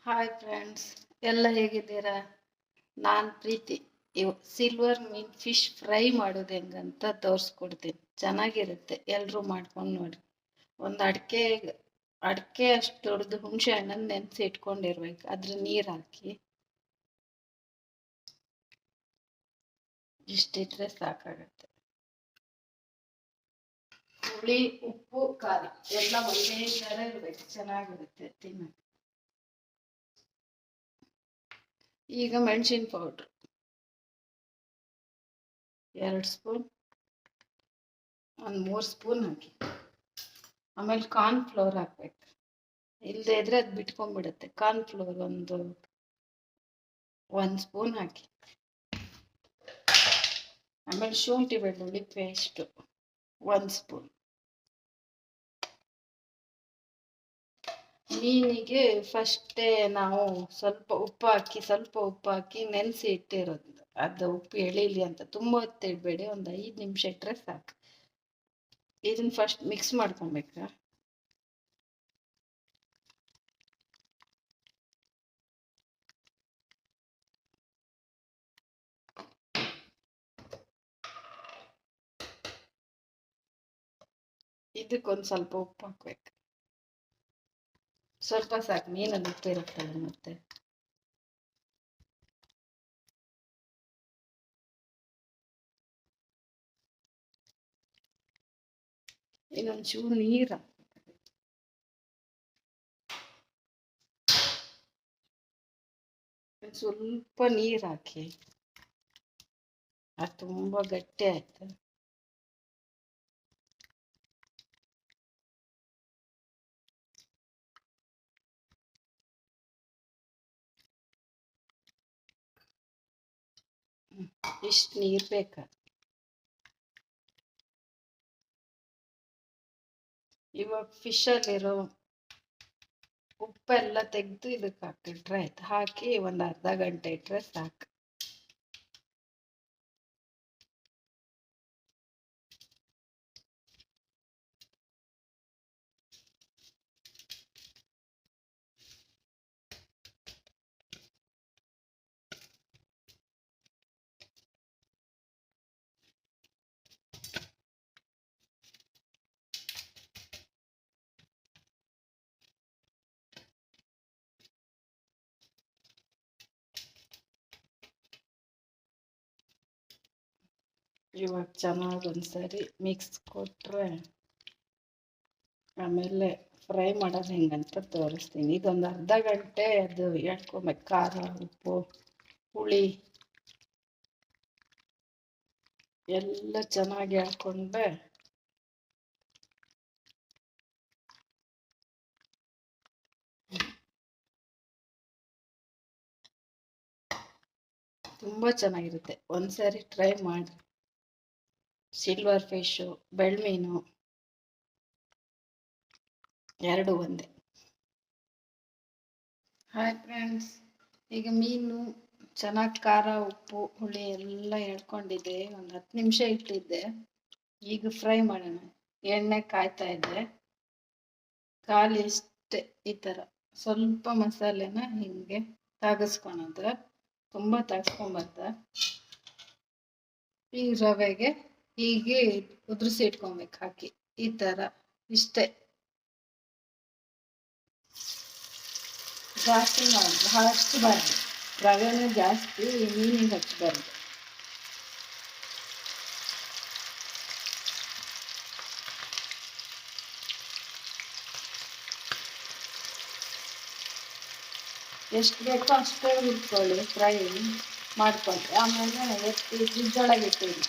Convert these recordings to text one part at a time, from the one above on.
Hi friends, ಎಲ್ಲ ಹೇಗಿದ್ದೀರಾ? ನಾನು ಪ್ರೀತಿ. ಸಿಲ್ವರ್ ಮೀನ್ ಫಿಶ್ ಫ್ರೈ ಮಾಡೋದು ಹೆಂಗಂತ ತೋರಿಸ್ಕೊಡ್ತೀನಿ. ಚೆನ್ನಾಗಿರುತ್ತೆ, ಎಲ್ಲರೂ ಮಾಡ್ಕೊಂಡು ನೋಡಿ. ಒಂದು ಅಡಿಕೆ ಅಷ್ಟು ದೊಡ್ಡದು ಹುಣಸೆ ಹಣ್ಣನ್ನು ನೆನೆಸಿ ಇಟ್ಕೊಂಡಿರ್ಬೇಕು. ಅದ್ರ ನೀರು ಹಾಕಿ ಇಷ್ಟಿದ್ರೆ ಸಾಕಾಗತ್ತೆ. ಹುಳಿ, ಉಪ್ಪು, ಖಾರ ಎಲ್ಲ ಒಂದೇ ಥರ ಇರಬೇಕು, ಚೆನ್ನಾಗಿರುತ್ತೆ ತಿನ್ನೋದು. ಈಗ ಮೆಣಸಿನ ಪೌಡ್ರು 2 ಸ್ಪೂನ್, ಒಂದು 3 ಸ್ಪೂನ್ ಹಾಕಿ. ಆಮೇಲೆ ಕಾರ್ನ್ ಫ್ಲೋರ್ ಹಾಕ್ಬೇಕು. ಇಲ್ಲದೆ ಇದ್ರೆ ಅದು ಬಿಟ್ಕೊಂಡ್ಬಿಡುತ್ತೆ. ಕಾರ್ನ್ ಫ್ಲೋರ್ ಒಂದು 1 ಸ್ಪೂನ್ ಹಾಕಿ. ಆಮೇಲೆ ಶುಂಠಿ ಬೆಳ್ಳುಳ್ಳಿ ಪೇಸ್ಟು 1 ಸ್ಪೂನ್. ಮೀನಿಗೆ ಫಸ್ಟೇ ನಾವು ಸ್ವಲ್ಪ ಉಪ್ಪು ಹಾಕಿ ನೆನೆಸಿ ಇಟ್ಟಿರೋದು. ಅದು ಉಪ್ಪು ಎಳೀಲಿ ಅಂತ ತುಂಬ ಹೊತ್ತು ಇಡಬೇಡಿ, ಒಂದು 5 ನಿಮಿಷ ಇಟ್ಟರೆ ಸಾಕು. ಇದನ್ನ ಫಸ್ಟ್ ಮಿಕ್ಸ್ ಮಾಡ್ಕೊಬೇಕಾ. ಇದಕ್ಕೊಂದು ಸ್ವಲ್ಪ ಉಪ್ಪು ಹಾಕ್ಬೇಕು, ಸ್ವಲ್ಪ ಸಾಕು, ಮೀನಲ್ಲಿ ಉಪ್ಪು ಇರುತ್ತಲ್ಲ ಮತ್ತೆ. ಇನ್ನೊಂಚೂರು ನೀರು ಹಾಕ್ಬೇಕು. ಸ್ವಲ್ಪ ನೀರು ಹಾಕಿ, ಅದು ತುಂಬ ಗಟ್ಟಿ ಆಯ್ತು. ಇಷ್ಟು ನೀರು ಬೇಕಾ. ಇವಾಗ ಫಿಶಲ್ಲಿರೋ ಉಪ್ಪೆಲ್ಲ ತೆಗೆದು ಇದಕ್ಕೆ ಹಾಕಿಟ್ರೆ ಆಯ್ತು. ಹಾಕಿ ಒಂದು ಅರ್ಧ ಗಂಟೆ ಇಟ್ಟರೆ ಸಾಕು. ಇವಾಗ ಚೆನ್ನಾಗಿ ಒಂದ್ಸರಿ ಮಿಕ್ಸ್ ಕೊಟ್ಟರೆ ಆಮೇಲೆ ಫ್ರೈ ಮಾಡೋದು ಹೆಂಗಂತ ತೋರಿಸ್ತೀನಿ. ಇದೊಂದು ಅರ್ಧ ಗಂಟೆ ಅದು ಎಳ್ಕೊಬೇಕು. ಖಾರ, ಉಪ್ಪು, ಹುಳಿ ಎಲ್ಲ ಚೆನ್ನಾಗಿ ಎಳ್ಕೊಂಡ್ರೆ ತುಂಬ ಚೆನ್ನಾಗಿರುತ್ತೆ. ಒಂದ್ಸರಿ ಟ್ರೈ ಮಾಡಿ. ಸಿಲ್ವರ್ ಫಿಶು, ಬೆಳ್ಮೀನು ಎರಡು ಒಂದೇ. ಹಾಯ್ ಫ್ರೆಂಡ್ಸ್, ಈಗ ಮೀನು ಚೆನ್ನಾಗಿ ಖಾರ, ಉಪ್ಪು, ಹುಳಿ ಎಲ್ಲ ಎಳ್ಕೊಂಡಿದ್ದೆ. ಒಂದು 10 ನಿಮಿಷ ಇಟ್ಟಿದ್ದೆ. ಈಗ ಫ್ರೈ ಮಾಡೋಣ. ಎಣ್ಣೆ ಕಾಯ್ತಾ ಇದ್ದೆ. ಖಾಲಿ ಇಷ್ಟೇ, ಈ ಥರ ಸ್ವಲ್ಪ ಮಸಾಲೆನ ಹಿಂಗೆ ತಾಗಿಸ್ಕೊಳೋದು. ತುಂಬ ತಾಗಿಸ್ಕೊಂಬಾರ್ದ. ಈ ರವೆಗೆ ಹೀಗೆ ಉದುರಿಸಿ ಇಟ್ಕೊಬೇಕು ಹಾಕಿ, ಈ ಥರ. ಇಷ್ಟೇ, ಜಾಸ್ತಿ ಹಚ್ಚಬಾರ್ದು. ರವೆನೂ ಜಾಸ್ತಿ ಮೀನಿಗೆ ಹಚ್ಚಬಾರ್ದು. ಎಷ್ಟು ಬೇಕೋ ಅಷ್ಟೇ ಹುರ್ಕೊಳ್ಳಿ, ಫ್ರೈ ಮಾಡ್ಕೊಳ್ಳಿ. ಆಮೇಲೆ ಎತ್ತಿ ಫ್ರಿಜ್ಜೊಳಗೆ ಇಟ್ಟಿರಿ.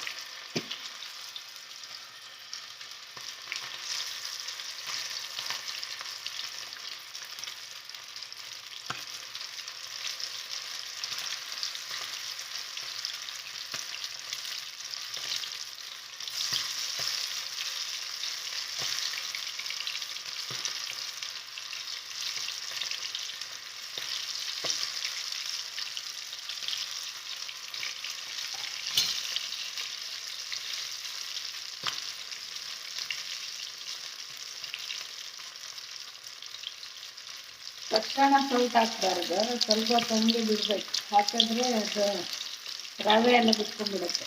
ತಕ್ಷಣ ಸೌಟ್ ಹಾಕ್ಬಾರ್ದು, ಸ್ವಲ್ಪ ತಂಗಿ ಬಿಡ್ಬೇಕು. ಹಾಕಿದ್ರೆ ಅದು ರವೆ ಎಲ್ಲ ಬಿಟ್ಕೊಂಡ್ಬಿಡುತ್ತೆ.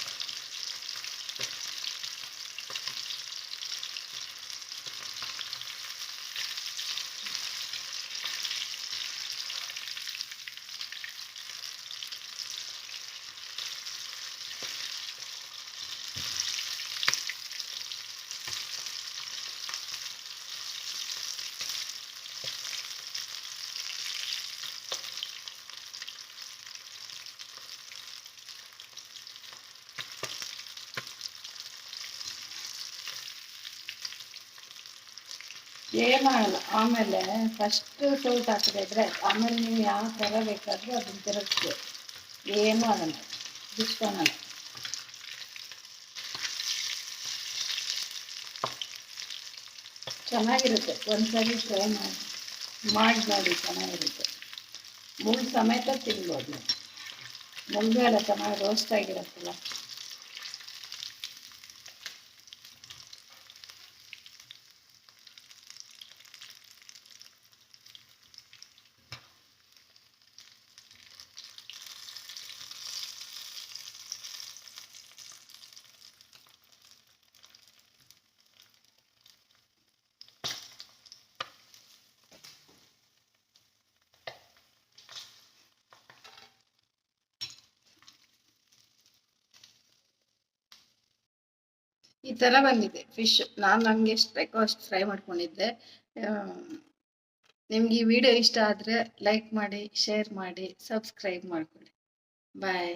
ಏನಾಗಲ್ಲ. ಆಮೇಲೆ ಫಸ್ಟ್ ಸೌಟ್ ಹಾಕಿದ್ರೆ ಆಮೇಲೆ ನೀವು ಯಾವ ಥರ ಬೇಕಾದರೂ ಅದನ್ನ ತಿರುಗಿಸ್ಬೋದು, ಏನೂ ಆಗಲ್ಲ, ಬಿಸ್ಕೊಳಲ್ಲ. ಚೆನ್ನಾಗಿರುತ್ತೆ, ಒಂದ್ಸರಿ ಟ್ರೈ ಮಾಡಿ ಚೆನ್ನಾಗಿರುತ್ತೆ. ಮುಳ್ಳು ಸಮೇತ ತಿನ್ಬೋದು. ಮುಳ್ಳು ಎಲ್ಲ ಚೆನ್ನಾಗಿ ರೋಸ್ಟ್ ಆಗಿರುತ್ತಲ್ಲ. ಈ ಥರ ಬಂದಿದೆ ಫಿಶ್. ನಾನು ನನಗೆ ಎಷ್ಟು ಬೇಕೋ ಅಷ್ಟು ಫ್ರೈ ಮಾಡ್ಕೊಂಡಿದ್ದೆ. ನಿಮ್ಗೆ ಈ ವಿಡಿಯೋ ಇಷ್ಟ ಆದರೆ ಲೈಕ್ ಮಾಡಿ, ಶೇರ್ ಮಾಡಿ, ಸಬ್ಸ್ಕ್ರೈಬ್ ಮಾಡ್ಕೊಳ್ಳಿ. ಬಾಯ್.